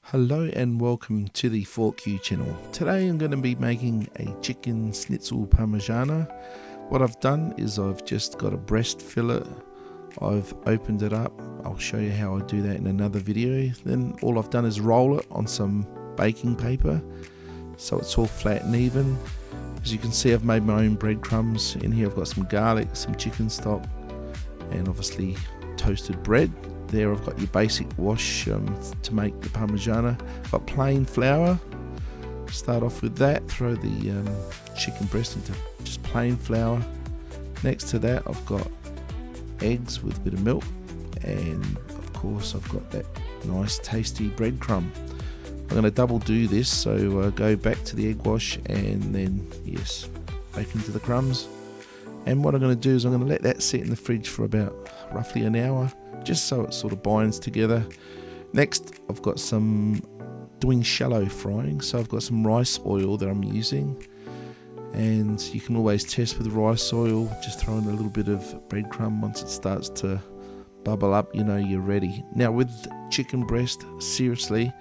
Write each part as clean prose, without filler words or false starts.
Hello and welcome to the 4Q channel. Today I'm going to be making a chicken schnitzel parmigiana. What I've done is I've just got a breast fillet. I've opened it up. I'll show you how I do that in another video. Then all I've done is roll it on some baking paper so it's all flat and even. As you can see, I've made my own breadcrumbs. In here I've got some garlic, some chicken stock, and obviously toasted bread. There I've got your basic wash to make the parmigiana. I've got plain flour. Start off with that. Throw the chicken breast into just plain flour. Next to that I've got eggs with a bit of milk, and of course I've got that nice tasty breadcrumb. I'm going to double do this, so go back to the egg wash and then yes, bake into the crumbs. And what I'm going to do is I'm going to let that sit in the fridge for about roughly an hour, just so it sort of binds together. Next I've got some doing shallow frying, so I've got some rice oil that I'm using, and you can always test with rice oil. Just throw in a little bit of breadcrumb. Once it starts to bubble up, you know you're ready. Now with chicken breast, seriously,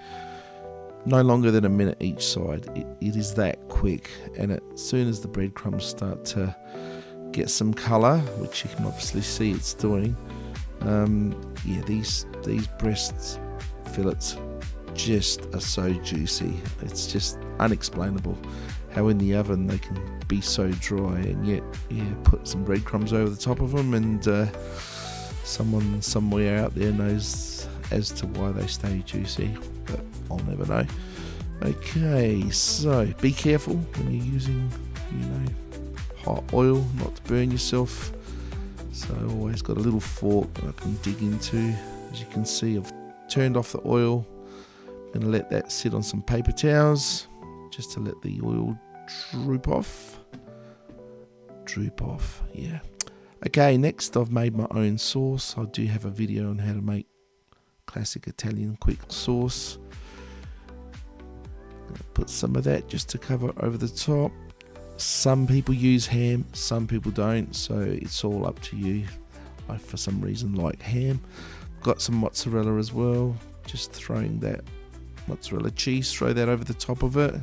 no longer than a minute each side. It is that quick, and as soon as the breadcrumbs start to get some colour, which you can obviously see it's doing, yeah, these breasts fillets just are so juicy. It's just unexplainable how in the oven they can be so dry, and yet put some breadcrumbs over the top of them, and someone somewhere out there knows as to why they stay juicy, but I'll never know. Okay, so be careful when you're using, hot oil, not to burn yourself. So I always got a little fork that I can dig into. As you can see, I've turned off the oil. I'm going to let that sit on some paper towels just to let the oil droop off, yeah. Okay, next I've made my own sauce. I do have a video on how to make classic Italian quick sauce. Put some of that just to cover over the top. Some people use ham, some people don't, so it's all up to you. I for some reason like ham. Got some mozzarella as well, just throwing that mozzarella cheese, throw that over the top of it.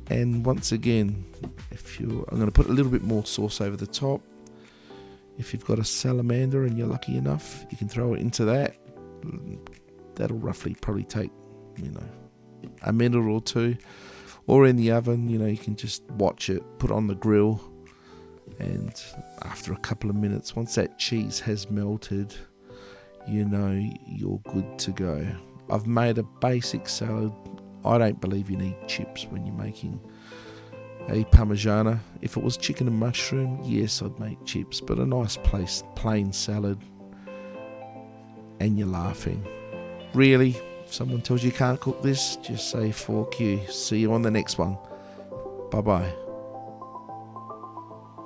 And once again, I'm going to put a little bit more sauce over the top. If you've got a salamander and you're lucky enough, you can throw it into that. That'll roughly probably take, a minute or two. Or in the oven, you can just watch it, put it on the grill, and after a couple of minutes, once that cheese has melted, you're good to go. I've made a basic salad. I don't believe you need chips when you're making a parmigiana. If it was chicken and mushroom, yes, I'd make chips, but a nice plain salad, and you're laughing. Really? If someone tells you can't cook this, just say 4Q. See you on the next one. Bye bye.